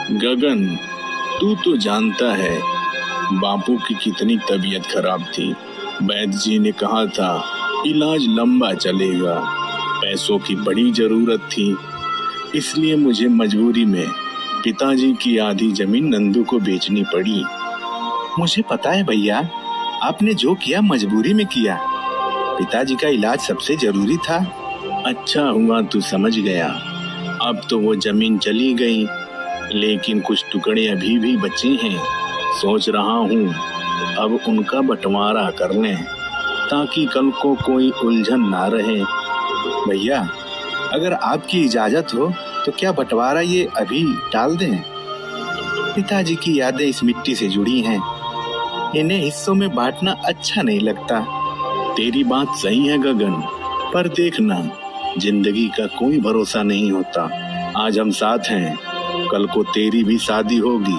गगन, तू तो जानता है बापू की कितनी तबीयत खराब थी। वैद्य जी ने कहा था इलाज लंबा चलेगा, पैसों की बड़ी जरूरत थी, इसलिए मुझे मजबूरी में पिताजी की आधी जमीन नंदू को बेचनी पड़ी। मुझे पता है भैया, आपने जो किया मजबूरी में किया। पिताजी का इलाज सबसे जरूरी था। अच्छा हुआ तू समझ गया। अब तो वो जमीन चली गई, लेकिन कुछ टुकड़े अभी भी बचे हैं। सोच रहा हूँ अब उनका बंटवारा कर लें, ताकि कल को कोई उलझन ना रहे। भैया, अगर आपकी इजाजत हो तो क्या बंटवारा ये अभी टाल दें? पिताजी की यादें इस मिट्टी से जुड़ी हैं, इन्हें हिस्सों में बांटना अच्छा नहीं लगता। तेरी बात सही है गगन, पर देखना, जिंदगी का कोई भरोसा नहीं होता। आज हम साथ हैं, कल को तेरी भी शादी होगी,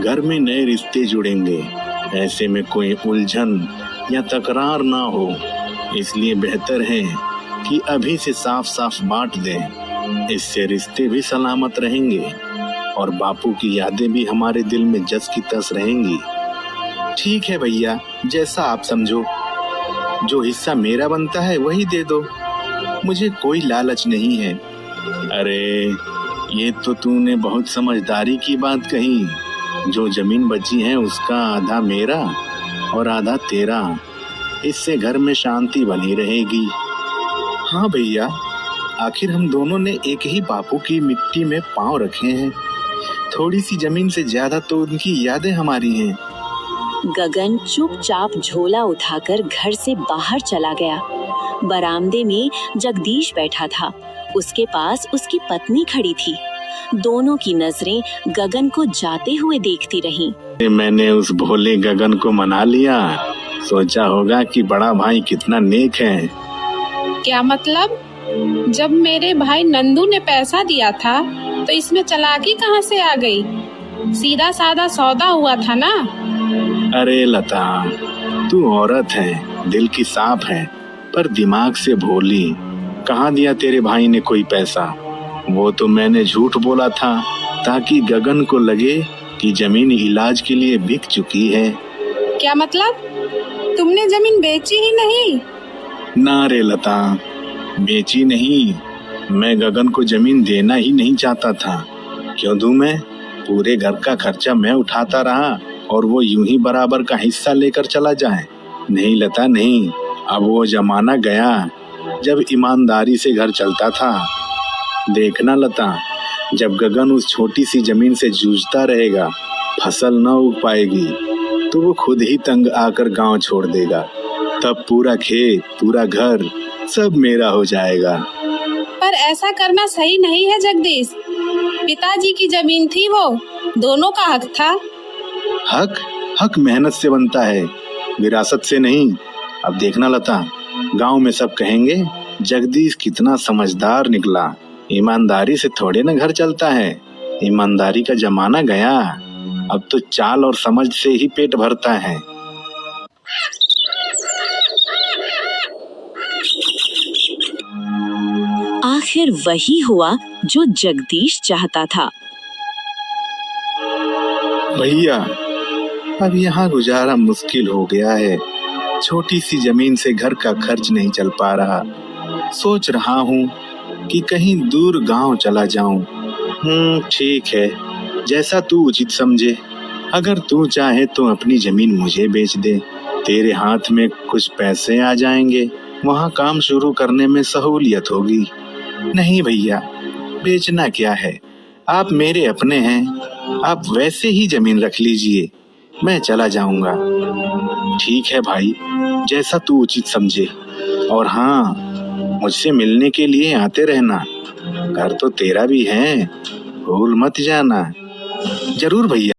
घर में नए रिश्ते जुड़ेंगे। ऐसे में कोई उलझन या तकरार ना हो, इसलिए बेहतर है कि अभी से साफ साफ बांट दें। इससे रिश्ते भी सलामत रहेंगे और बापू की यादें भी हमारे दिल में जस की तस रहेंगी। ठीक है भैया, जैसा आप समझो। जो हिस्सा मेरा बनता है वही दे दो, मुझे कोई लालच नहीं है। अरे ये तो तूने बहुत समझदारी की बात कही। जो जमीन बची है उसका आधा मेरा और आधा तेरा, इससे घर में शांति बनी रहेगी। हाँ भैया, आखिर हम दोनों ने एक ही बापू की मिट्टी में पांव रखे हैं। थोड़ी सी जमीन से ज्यादा तो उनकी यादें हमारी हैं। गगन चुपचाप झोला उठाकर घर से बाहर चला गया। बरामदे में जगदीश बैठा था, उसके पास उसकी पत्नी खड़ी थी। दोनों की नजरें गगन को जाते हुए देखती रहीं। मैंने उस भोले गगन को मना लिया, सोचा होगा कि बड़ा भाई कितना नेक है। क्या मतलब? जब मेरे भाई नंदू ने पैसा दिया था तो इसमें चालाकी कहाँ से आ गई? सीधा साधा सौदा हुआ था ना। अरे लता, तू औरत है, दिल की साफ है, पर दिमाग से भोली। कहाँ दिया तेरे भाई ने कोई पैसा? वो तो मैंने झूठ बोला था, ताकि गगन को लगे कि जमीन इलाज के लिए बिक चुकी है। क्या मतलब? तुमने जमीन बेची ही नहीं? ना रे लता, बेची नहीं। मैं गगन को जमीन देना ही नहीं चाहता था। क्यों दूं मैं? पूरे घर का खर्चा मैं उठाता रहा और वो यूं ही बराबर का हिस्सा लेकर चला जाए। नहीं लता नहीं, अब वो जमाना गया जब ईमानदारी से घर चलता था। देखना लता, जब गगन उस छोटी सी जमीन से जूझता रहेगा, फसल न उग पाएगी, तो वो खुद ही तंग आकर गांव छोड़ देगा। तब पूरा खेत, पूरा घर सब मेरा हो जाएगा। पर ऐसा करना सही नहीं है जगदीश। पिताजी की जमीन थी, वो दोनों का हक था। हक मेहनत से बनता है, विरासत से नहीं। अब देखना लता, गांव में सब कहेंगे जगदीश कितना समझदार निकला। ईमानदारी से थोड़े न घर चलता है, ईमानदारी का जमाना गया। अब तो चाल और समझ से ही पेट भरता है। आखिर वही हुआ जो जगदीश चाहता था। भैया, अब यहाँ गुजारा मुश्किल हो गया है। छोटी सी जमीन से घर का खर्च नहीं चल पा रहा। सोच रहा हूँ कि कहीं दूर गांव चला जाऊं। ठीक है, जैसा तू उचित समझे। अगर तू चाहे तो अपनी जमीन मुझे बेच दे, तेरे हाथ में कुछ पैसे आ जाएंगे, वहाँ काम शुरू करने में सहूलियत होगी। नहीं भैया, बेचना क्या है, आप मेरे अपने हैं। आप वैसे ही जमीन रख लीजिए, मैं चला जाऊंगा। ठीक है भाई, जैसा तू उचित समझे। और हाँ, मुझसे मिलने के लिए आते रहना, घर तो तेरा भी है, भूल मत जाना। जरूर भैया।